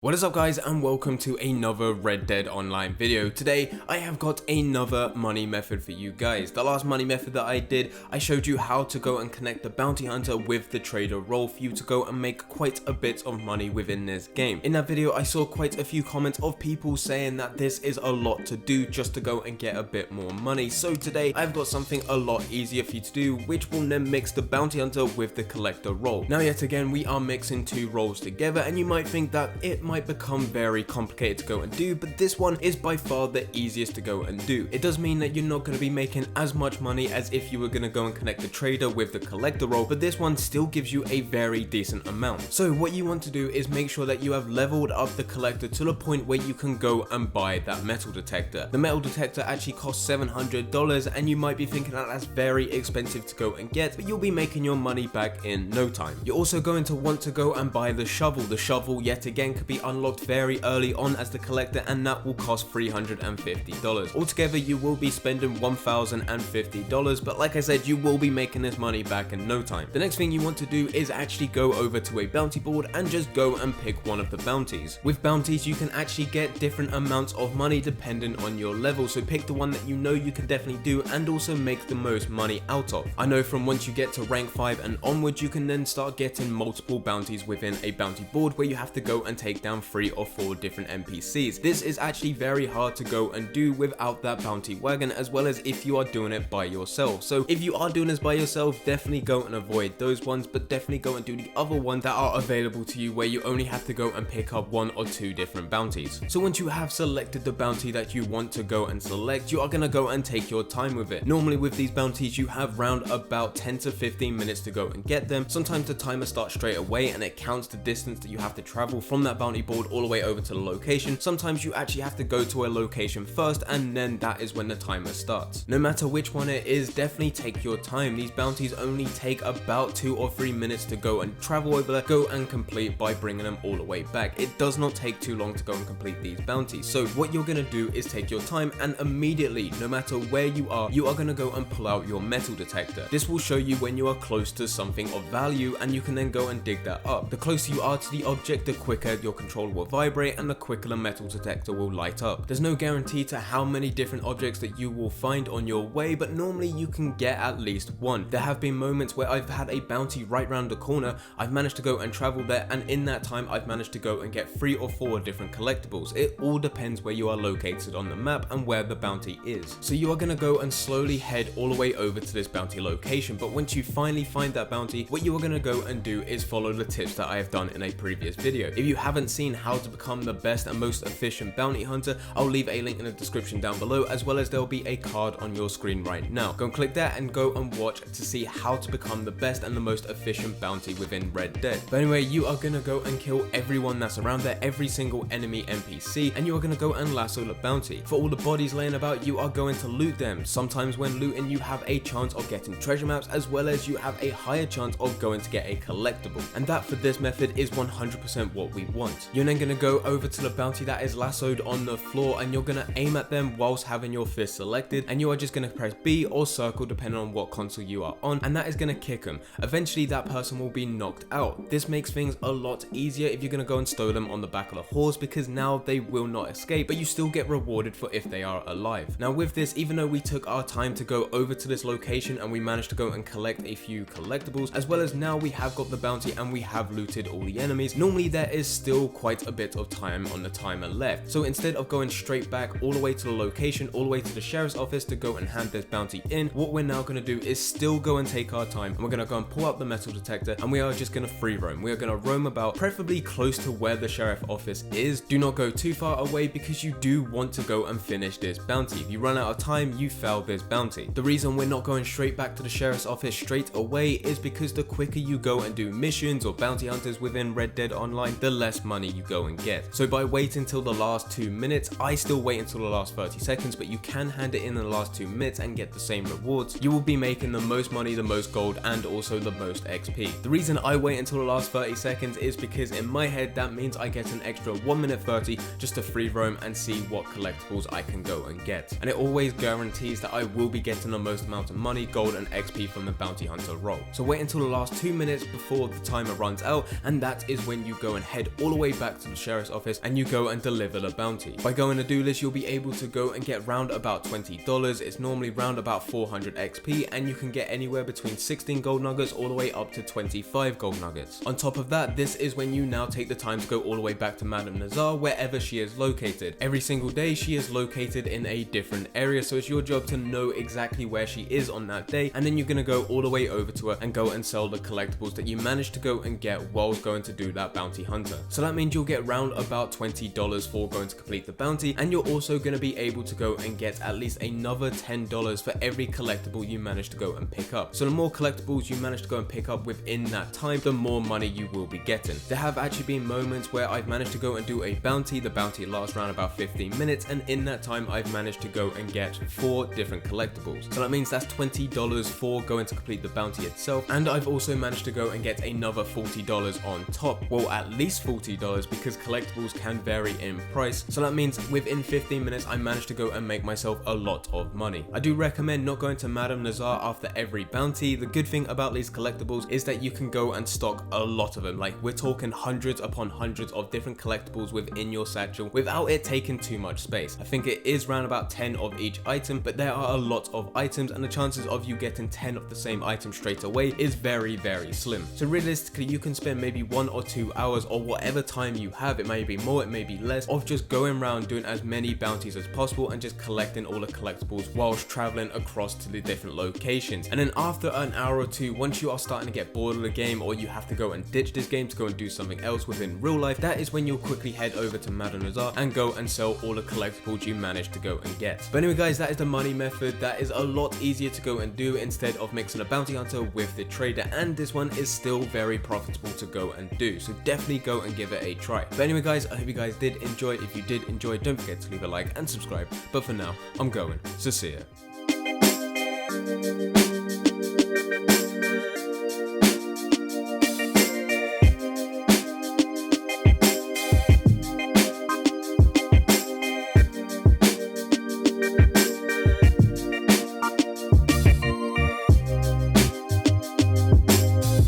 What is up guys, and welcome to another Red Dead Online video. Today I have got another money method for you guys. The last money method that I did, I showed you how to go and connect the bounty hunter with the trader role for you to go and make quite a bit of money within this game. In that video I saw quite a few comments of people saying that this is a lot to do just to go and get a bit more money. So today I've got something a lot easier for you to do, which will then mix the bounty hunter with the collector role. Now yet again we are mixing two roles together, and you might think that it might become very complicated to go and do, but this one is by far the easiest to go and do. It does mean that you're not going to be making as much money as if you were going to go and connect the trader with the collector role, but this one still gives you a very decent amount. So what you want to do is make sure that you have leveled up the collector to the point where you can go and buy that metal detector. The metal detector actually costs $700, and you might be thinking that that's very expensive to go and get, but you'll be making your money back in no time. You're also going to want to go and buy the shovel. The shovel yet again could be unlocked very early on as the collector, and that will cost $350. Altogether you will be spending $1,050, but like I said, you will be making this money back in no time. The next thing you want to do is actually go over to a bounty board and just go and pick one of the bounties. With bounties you can actually get different amounts of money depending on your level, so pick the one that you know you can definitely do and also make the most money out of. I know from once you get to rank 5 and onwards, you can then start getting multiple bounties within a bounty board where you have to go and take down 3 or 4 different NPCs. This is actually very hard to go and do without that bounty wagon, as well as if you are doing it by yourself. So if you are doing this by yourself, definitely go and avoid those ones, but definitely go and do the other ones that are available to you where you only have to go and pick up 1 or 2 different bounties. So once you have selected the bounty that you want to go and select, you are going to go and take your time with it. Normally with these bounties you have round about 10 to 15 minutes to go and get them. Sometimes the timer starts straight away and it counts the distance that you have to travel from that bounty board all the way over to the location. Sometimes you actually have to go to a location first, and then that is when the timer starts. No matter which one it is, definitely take your time. These bounties only take about 2 or 3 minutes to go and travel over there, go and complete by bringing them all the way back. It does not take too long to go and complete these bounties. So what you're going to do is take your time, and immediately, no matter where you are going to go and pull out your metal detector. This will show you when you are close to something of value, and you can then go and dig that up. The closer you are to the object, the quicker your controller will vibrate and the quicker the metal detector will light up. There's no guarantee to how many different objects that you will find on your way, but normally you can get at least one. There have been moments where I've had a bounty right round the corner, I've managed to go and travel there, and in that time I've managed to go and get 3 or 4 different collectibles. It all depends where you are located on the map and where the bounty is. So you are going to go and slowly head all the way over to this bounty location, but once you finally find that bounty, what you are going to go and do is follow the tips that I have done in a previous video. If you haven't seen how to become the best and most efficient bounty hunter, I'll leave a link in the description down below, as well as there'll be a card on your screen right now. Go and click that and go and watch to see how to become the best and the most efficient bounty within Red Dead. But anyway, you are going to go and kill everyone that's around there, every single enemy NPC, and you are going to go and lasso the bounty. For all the bodies laying about, you are going to loot them. Sometimes when looting you have a chance of getting treasure maps, as well as you have a higher chance of going to get a collectible, and that for this method is 100% what we want. You're then going to go over to the bounty that is lassoed on the floor, and you're going to aim at them whilst having your fist selected, and you are just going to press B or circle depending on what console you are on, and that is going to kick them. Eventually that person will be knocked out. This makes things a lot easier if you're going to go and stow them on the back of the horse, because now they will not escape, but you still get rewarded for if they are alive. Now with this, even though we took our time to go over to this location and we managed to go and collect a few collectibles, as well as now we have got the bounty and we have looted all the enemies, normally there is still quite a bit of time on the timer left. So instead of going straight back all the way to the location, all the way to the sheriff's office to go and hand this bounty in, what we're now going to do is still go and take our time, and we're going to go and pull out the metal detector, and we are just going to free roam. We are going to roam about, preferably close to where the sheriff office is. Do not go too far away, because you do want to go and finish this bounty. If you run out of time, you fail this bounty. The reason we're not going straight back to the sheriff's office straight away is because the quicker you go and do missions or bounty hunters within Red Dead Online, the less money you go and get. So by waiting till the last 2 minutes, I still wait until the last 30 seconds, but you can hand it in the last 2 minutes and get the same rewards. You will be making the most money, the most gold, and also the most XP. The reason I wait until the last 30 seconds is because in my head that means I get an extra 1 minute 30 just to free roam and see what collectibles I can go and get. And it always guarantees that I will be getting the most amount of money, gold, and XP from the bounty hunter role. So wait until the last 2 minutes before the timer runs out, and that is when you go and head all the way way back to the sheriff's office and you go and deliver the bounty. By going to do list, you'll be able to go and get round about $20. It's normally round about 400 XP, and you can get anywhere between 16 gold nuggets all the way up to 25 gold nuggets. On top of that, this is when you now take the time to go all the way back to Madame Nazar, wherever she is located. Every single day she is located in a different area, so it's your job to know exactly where she is on that day, and then you're gonna go all the way over to her and go and sell the collectibles that you managed to go and get whilst going to do that bounty hunter. So that means you'll get round about $20 for going to complete the bounty, and you're also going to be able to go and get at least another $10 for every collectible you manage to go and pick up. So the more collectibles you manage to go and pick up within that time, the more money you will be getting. There have actually been moments where I've managed to go and do a bounty. The bounty lasts around about 15 minutes, and in that time I've managed to go and get 4 different collectibles. So that means that's $20 for going to complete the bounty itself, and I've also managed to go and get another $40 on top. Well, at least $40, because collectibles can vary in price. So that means within 15 minutes I managed to go and make myself a lot of money. I do recommend not going to Madame Nazar after every bounty. The good thing about these collectibles is that you can go and stock a lot of them. Like, we're talking hundreds upon hundreds of different collectibles within your satchel without it taking too much space. I think it is around about 10 of each item, but there are a lot of items, and the chances of you getting 10 of the same item straight away is very, very slim. So realistically, you can spend maybe 1 or 2 hours, or whatever time you have, it may be more, it may be less, of just going around doing as many bounties as possible and just collecting all the collectibles whilst traveling across to the different locations. And then after an hour or 2, once you are starting to get bored of the game, or you have to go and ditch this game to go and do something else within real life, that is when you'll quickly head over to Madame Nazar and go and sell all the collectibles you managed to go and get. But anyway guys, that is the money method. That is a lot easier to go and do instead of mixing a bounty hunter with the trader, and this one is still very profitable to go and do, so definitely go and give it a try. But anyway guys, I hope you guys did enjoy. If you did enjoy, don't forget to leave a like and subscribe. But for now, I'm going, so see ya.